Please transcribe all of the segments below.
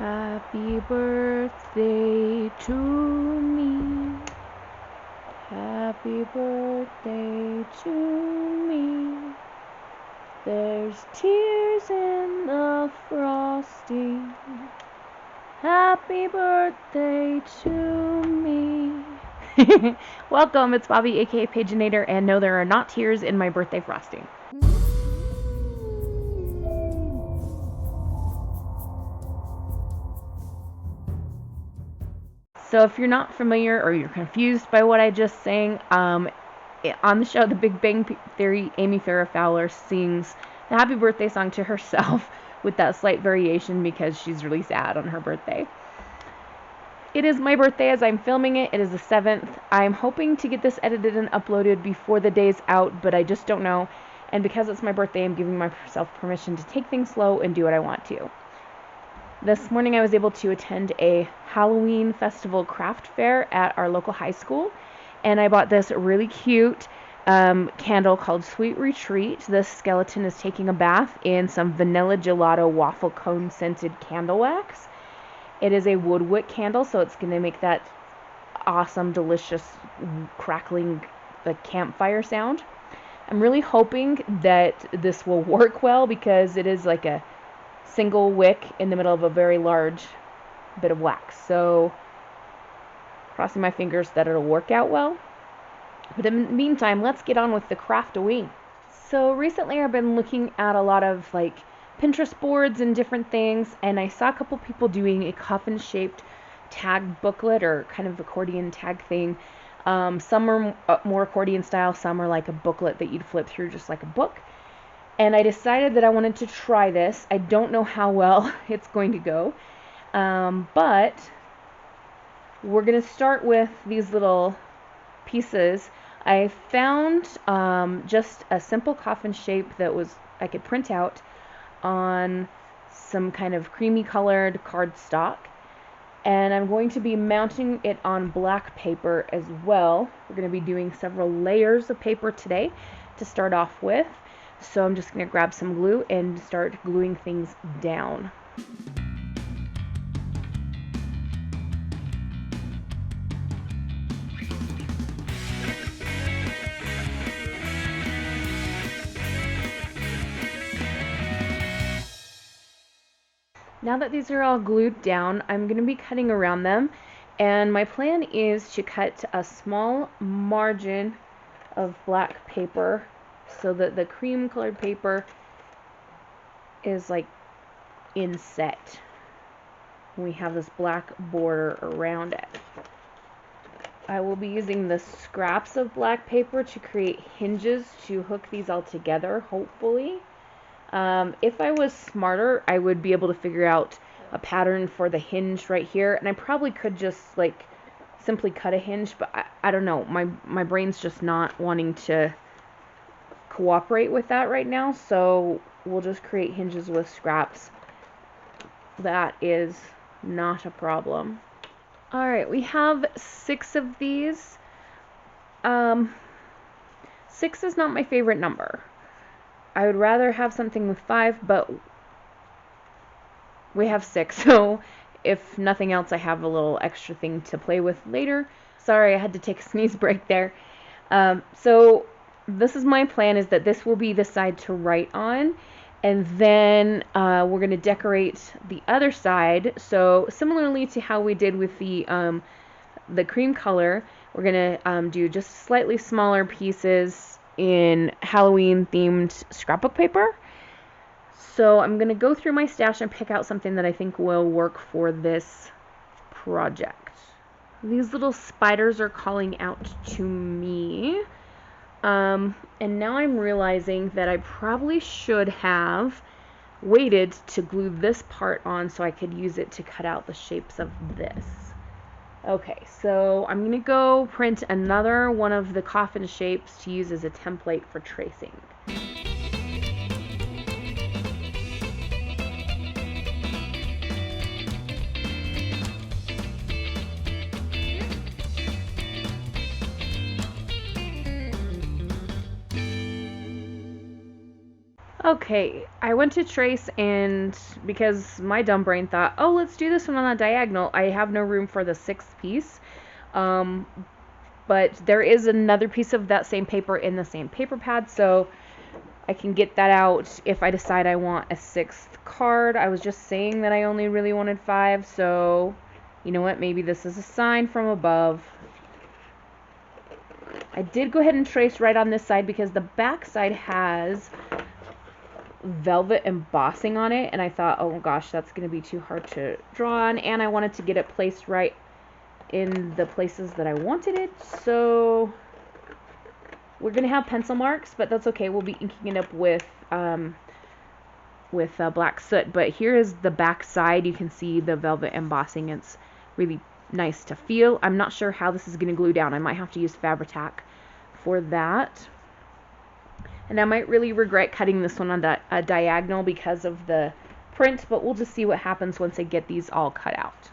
Happy birthday to me. Happy birthday to me. There's tears in the frosting. Happy birthday to me. Welcome, it's Bobi, aka Paginator, and no, there are not tears in my birthday frosting. So if you're not familiar or you're confused by what I just sang, on the show The Big Bang Theory, Amy Farrah Fowler sings the happy birthday song to herself with that slight variation because she's really sad on her birthday. It is my birthday as I'm filming it. It is the 7th. I'm hoping to get this edited and uploaded before the day's out, but I just don't know. And because it's my birthday, I'm giving myself permission to take things slow and do what I want to. This morning I was able to attend a Halloween festival craft fair at our local high school, and I bought this really cute candle called Sweet Retreat. This skeleton is taking a bath in some vanilla gelato waffle cone scented candle wax. It is a wood wick candle, so it's going to make that awesome, delicious, crackling campfire sound. I'm really hoping that this will work well because it is like a single wick in the middle of a very large bit of wax. So, crossing my fingers that it'll work out well. But in the meantime, let's get on with the Craftoween. So recently I've been looking at a lot of Pinterest boards and different things, and I saw a couple people doing a coffin-shaped tag booklet or kind of accordion tag thing. Some are more accordion style, some are like a booklet that you'd flip through just like a book. And I decided that I wanted to try this. I don't know how well it's going to go, but we're going to start with these little pieces. I found just a simple coffin shape that I could print out on some kind of creamy colored cardstock, and I'm going to be mounting it on black paper as well. We're going to be doing several layers of paper today to start off with. So I'm just going to grab some glue and start gluing things down. Now that these are all glued down, I'm going to be cutting around them, and my plan is to cut a small margin of black paper so that the cream colored paper is inset. We have this black border around it. I will be using the scraps of black paper to create hinges to hook these all together, hopefully. If I was smarter, I would be able to figure out a pattern for the hinge right here, and I probably could just simply cut a hinge, but I don't know. My brain's just not wanting to cooperate with that right now, so we'll just create hinges with scraps. That is not a problem. Alright, we have 6 of these. 6 is not my favorite number. I would rather have something with 5, but we have 6, so if nothing else, I have a little extra thing to play with later. Sorry, I had to take a sneeze break there. So this is my plan, is that this will be the side to write on, and then we're going to decorate the other side. So similarly to how we did with the cream color, we're going to do just slightly smaller pieces in Halloween themed scrapbook paper. So I'm going to go through my stash and pick out something that I think will work for this project. These little spiders are calling out to me. And now I'm realizing that I probably should have waited to glue this part on so I could use it to cut out the shapes of this. Okay, so I'm going to go print another one of the coffin shapes to use as a template for tracing. Okay, I went to trace, and because my dumb brain thought, oh, let's do this one on a diagonal, I have no room for the sixth piece. Um, but there is another piece of that same paper in the same paper pad, so I can get that out if I decide I want a sixth card. I was just saying that I only really wanted 5, so you know what, maybe this is a sign from above. I did go ahead and trace right on this side because the back side has velvet embossing on it, and I thought, oh gosh, that's going to be too hard to draw on, and I wanted to get it placed right in the places that I wanted it, so we're going to have pencil marks, but that's okay. We'll be inking it up with black soot. But here is the back side. You can see the velvet embossing. It's really nice to feel. I'm not sure how this is going to glue down. I might have to use Fabri-Tac for that. And I might really regret cutting this one on a diagonal because of the print, but we'll just see what happens once I get these all cut out.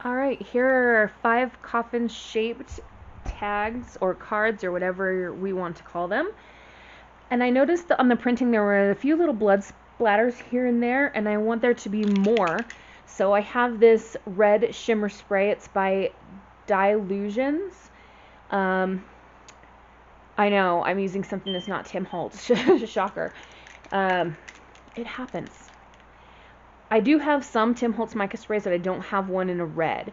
Alright, here are 5 coffin-shaped tags or cards or whatever we want to call them. And I noticed that on the printing there were a few little blood splatters here and there, and I want there to be more. So I have this red shimmer spray. It's by Dilutions. I know, I'm using something that's not Tim Holtz. Shocker. It happens. I do have some Tim Holtz mica sprays, but I don't have one in a red.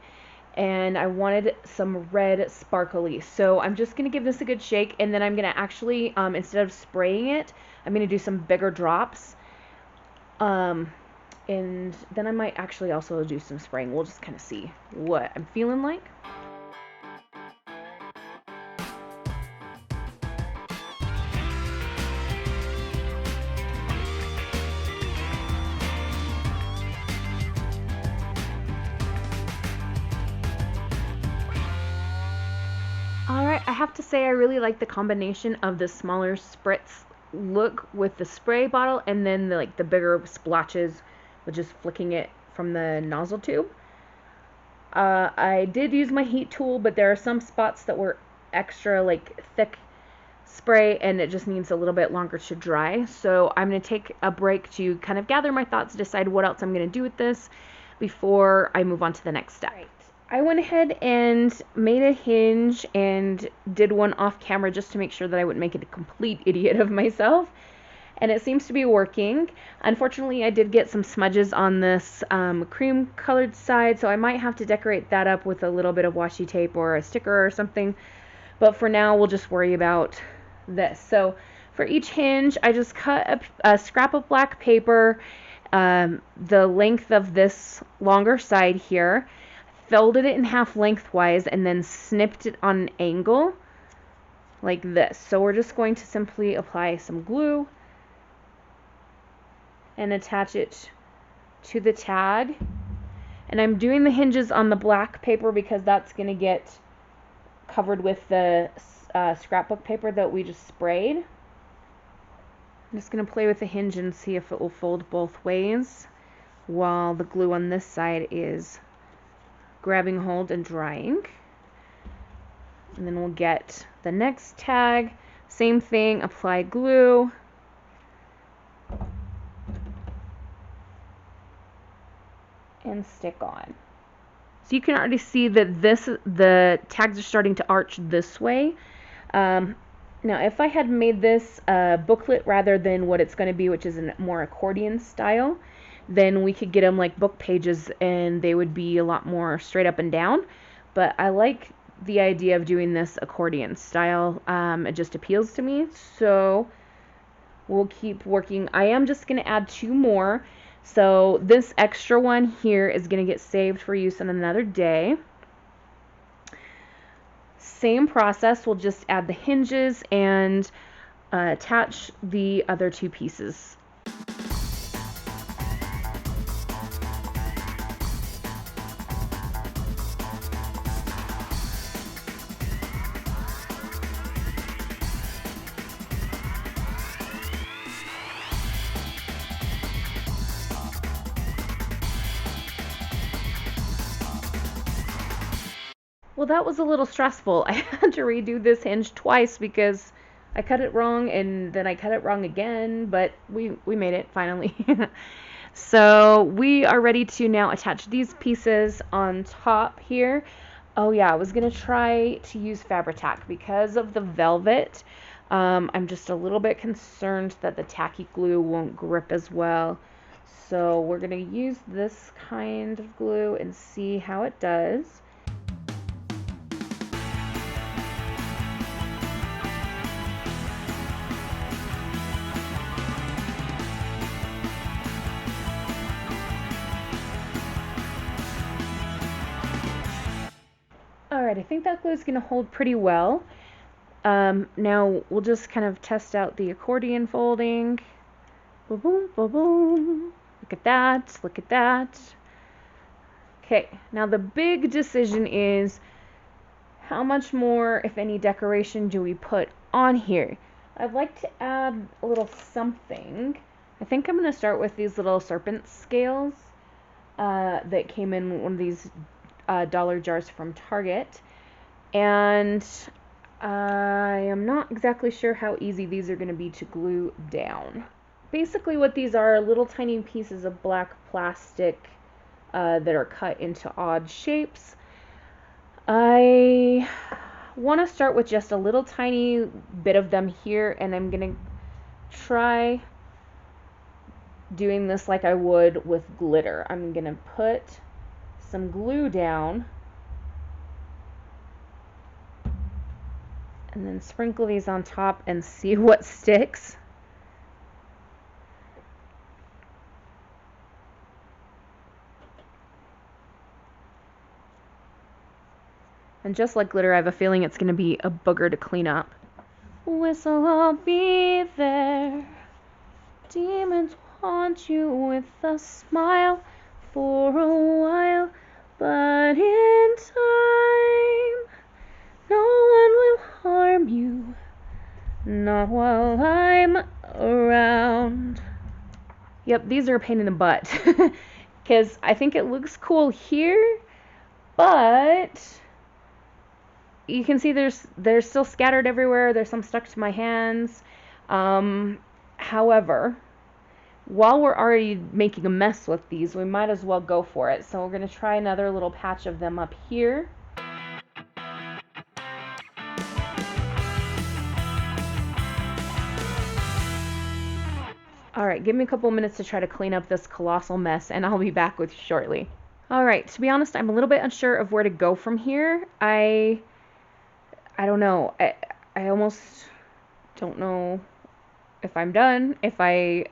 And I wanted some red sparkly. So I'm just going to give this a good shake, and then I'm going to actually, instead of spraying it, I'm going to do some bigger drops. And then I might actually also do some spraying. We'll just kind of see what I'm feeling like. Alright, I have to say I really like the combination of the smaller spritz look with the spray bottle and then the bigger splotches with just flicking it from the nozzle tube. I did use my heat tool, but there are some spots that were extra thick spray and it just needs a little bit longer to dry. So I'm going to take a break to kind of gather my thoughts, decide what else I'm going to do with this before I move on to the next step. Right. I went ahead and made a hinge and did one off camera just to make sure that I wouldn't make a complete idiot of myself. And it seems to be working. Unfortunately, I did get some smudges on this cream colored side, so I might have to decorate that up with a little bit of washi tape or a sticker or something. But for now, we'll just worry about this. So for each hinge, I just cut a scrap of black paper, the length of this longer side here, folded it in half lengthwise, and then snipped it on an angle like this. So we're just going to simply apply some glue and attach it to the tag. And I'm doing the hinges on the black paper because that's going to get covered with the scrapbook paper that we just sprayed. I'm just going to play with the hinge and see if it will fold both ways while the glue on this side is grabbing hold and drying. And then we'll get the next tag, same thing, apply glue, and stick on. So you can already see that the tags are starting to arch this way. Now if I had made this a booklet rather than what it's going to be, which is a more accordion style, then we could get them like book pages and they would be a lot more straight up and down. But I like the idea of doing this accordion style. It just appeals to me. So we'll keep working. I am just going to add 2 more. So this extra one here is going to get saved for use on another day. Same process. We'll just add the hinges and attach the other 2 pieces. Well, that was a little stressful. I had to redo this hinge twice because I cut it wrong and then I cut it wrong again, but we made it finally. So we are ready to now attach these pieces on top here. Oh yeah, I was going to try to use Fabri-Tac because of the velvet. I'm just a little bit concerned that the tacky glue won't grip as well. So we're going to use this kind of glue and see how it does. Alright, I think that glue is going to hold pretty well. Now we'll just kind of test out the accordion folding. Boom, boom, boom, boom. Look at that, look at that. Okay, now the big decision is how much more, if any, decoration do we put on here? I'd like to add a little something. I think I'm going to start with these little serpent scales that came in one of these dollar jars from Target. And I am not exactly sure how easy these are going to be to glue down. Basically what these are little tiny pieces of black plastic that are cut into odd shapes. I want to start with just a little tiny bit of them here, and I'm going to try doing this like I would with glitter. I'm going to put some glue down and then sprinkle these on top and see what sticks. And just like glitter, I have a feeling it's going to be a booger to clean up. Whistle, I'll be there. Demons haunt you with a smile for a while, but in time, no one will harm you, not while I'm around. Yep, these are a pain in the butt, because I think it looks cool here, but you can see they're still scattered everywhere. There's some stuck to my hands. However, while we're already making a mess with these, we might as well go for it. So we're going to try another little patch of them up here. Alright, give me a couple minutes to try to clean up this colossal mess, and I'll be back with you shortly. Alright, to be honest, I'm a little bit unsure of where to go from here. I don't know. I almost don't know if I'm done, if I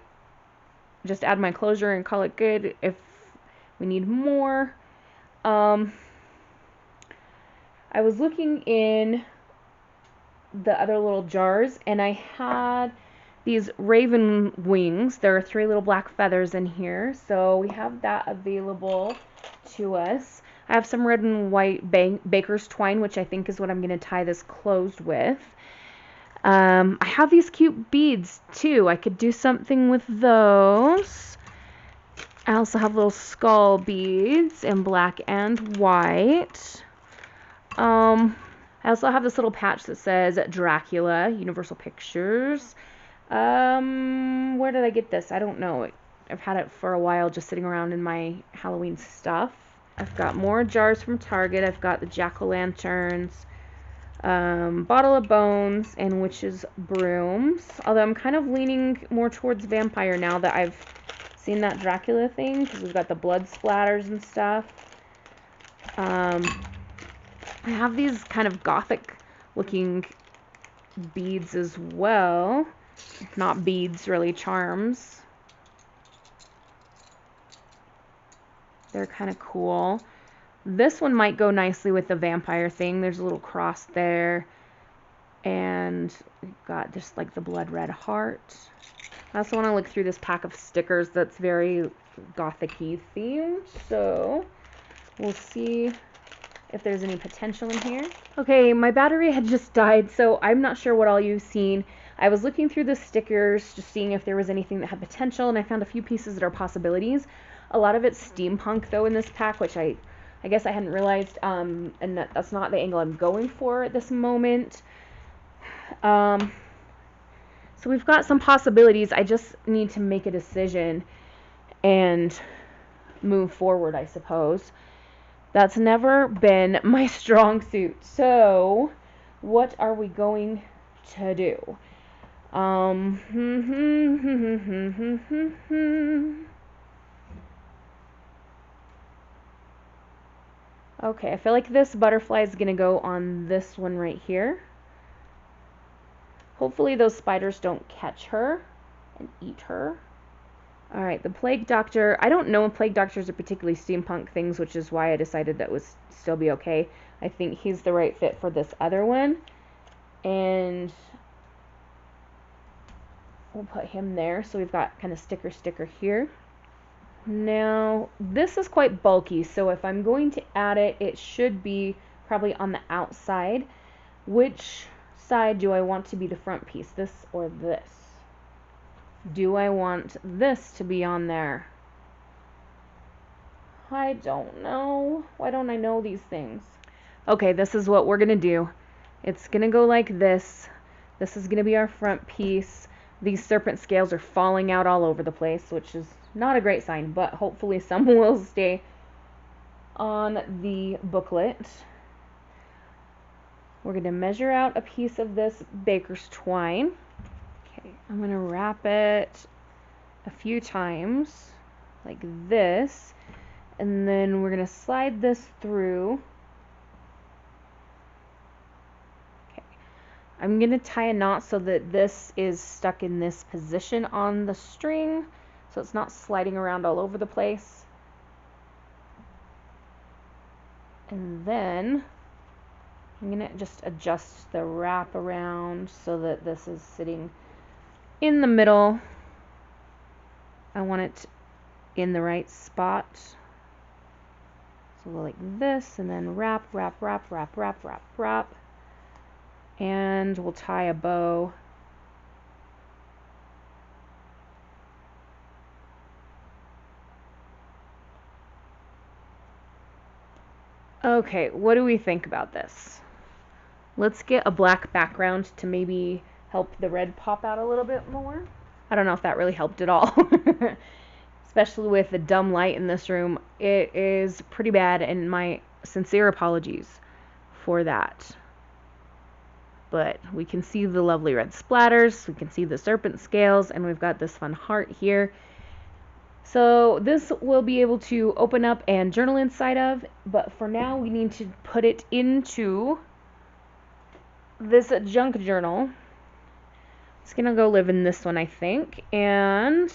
just add my closure and call it good, if we need more. I was looking in the other little jars, and I had these raven wings. There are 3 little black feathers in here, so we have that available to us. I have some red and white baker's twine, which I think is what I'm going to tie this closed with. I have these cute beads too. I could do something with those. I also have little skull beads in black and white. I also have this little patch that says Dracula, Universal Pictures. Where did I get this? I don't know. I've had it for a while just sitting around in my Halloween stuff. I've got more jars from Target. I've got the jack-o'-lanterns, bottle of bones, and witch's brooms. Although I'm kind of leaning more towards vampire now that I've seen that Dracula thing, because we've got the blood splatters and stuff. I have these kind of gothic looking beads as well. Not beads, really, charms. They're kind of cool. This one might go nicely with the vampire thing. There's a little cross there. And we've got just like the blood red heart. I also want to look through this pack of stickers that's very gothic-y themed. So we'll see if there's any potential in here. Okay, my battery had just died, so I'm not sure what all you've seen. I was looking through the stickers, just seeing if there was anything that had potential, and I found a few pieces that are possibilities. A lot of it's steampunk, though, in this pack, which I I guess I hadn't realized, and that's not the angle I'm going for at this moment. So we've got some possibilities. I just need to make a decision and move forward, I suppose. That's never been my strong suit. So, what are we going to do? Okay, I feel like this butterfly is going to go on this one right here. Hopefully those spiders don't catch her and eat her. Alright, the plague doctor. I don't know if plague doctors are particularly steampunk things, which is why I decided that would still be okay. I think he's the right fit for this other one. And we'll put him there. So we've got kind of sticker here. Now, this is quite bulky, so if I'm going to add it, it should be probably on the outside. Which side do I want to be the front piece, this or this? Do I want this to be on there? I don't know. Why don't I know these things? Okay, this is what we're going to do. It's going to go like this. This is going to be our front piece. These serpent scales are falling out all over the place, which is not a great sign, but hopefully some will stay on the booklet. We're going to measure out a piece of this baker's twine. Okay, I'm going to wrap it a few times like this, and then we're going to slide this through. Okay, I'm going to tie a knot so that this is stuck in this position on the string, so it's not sliding around all over the place. And then I'm going to just adjust the wrap around so that this is sitting in the middle. I want it in the right spot. So we'll like this, and then wrap, wrap, wrap, wrap, wrap, wrap, wrap. And we'll tie a bow. Okay, what do we think about this? Let's get a black background to maybe help the red pop out a little bit more. I don't know if that really helped at all. Especially with the dumb light in this room. It is pretty bad, and my sincere apologies for that. But we can see the lovely red splatters, we can see the serpent scales, and we've got this fun heart here. So this will be able to open up and journal inside of, but for now we need to put it into this junk journal. It's gonna go live in this one, I think, and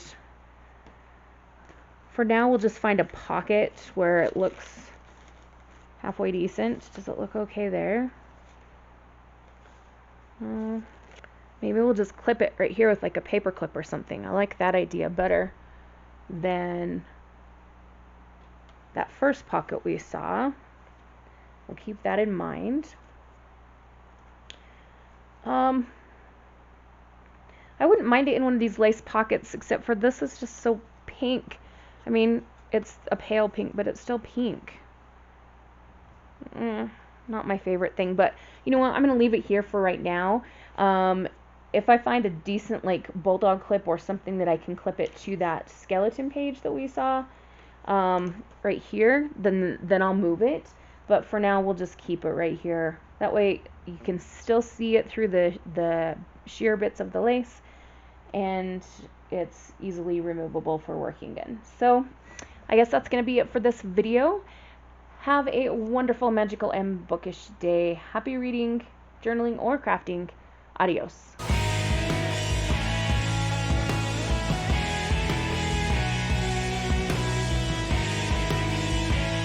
for now we'll just find a pocket where it looks halfway decent. Does it look okay there? Maybe we'll just clip it right here with like a paper clip or something. I like that idea better than that first pocket we saw. We'll keep that in mind. I wouldn't mind it in one of these lace pockets, except for this is just so pink. I mean, it's a pale pink, but it's still pink. Not my favorite thing, but you know what? I'm going to leave it here for right now. If I find a decent like bulldog clip or something that I can clip it to that skeleton page that we saw right here, then I'll move it. But for now, we'll just keep it right here. That way you can still see it through the sheer bits of the lace, and it's easily removable for working in. So I guess that's going to be it for this video. Have a wonderful, magical, and bookish day. Happy reading, journaling, or crafting. Adios.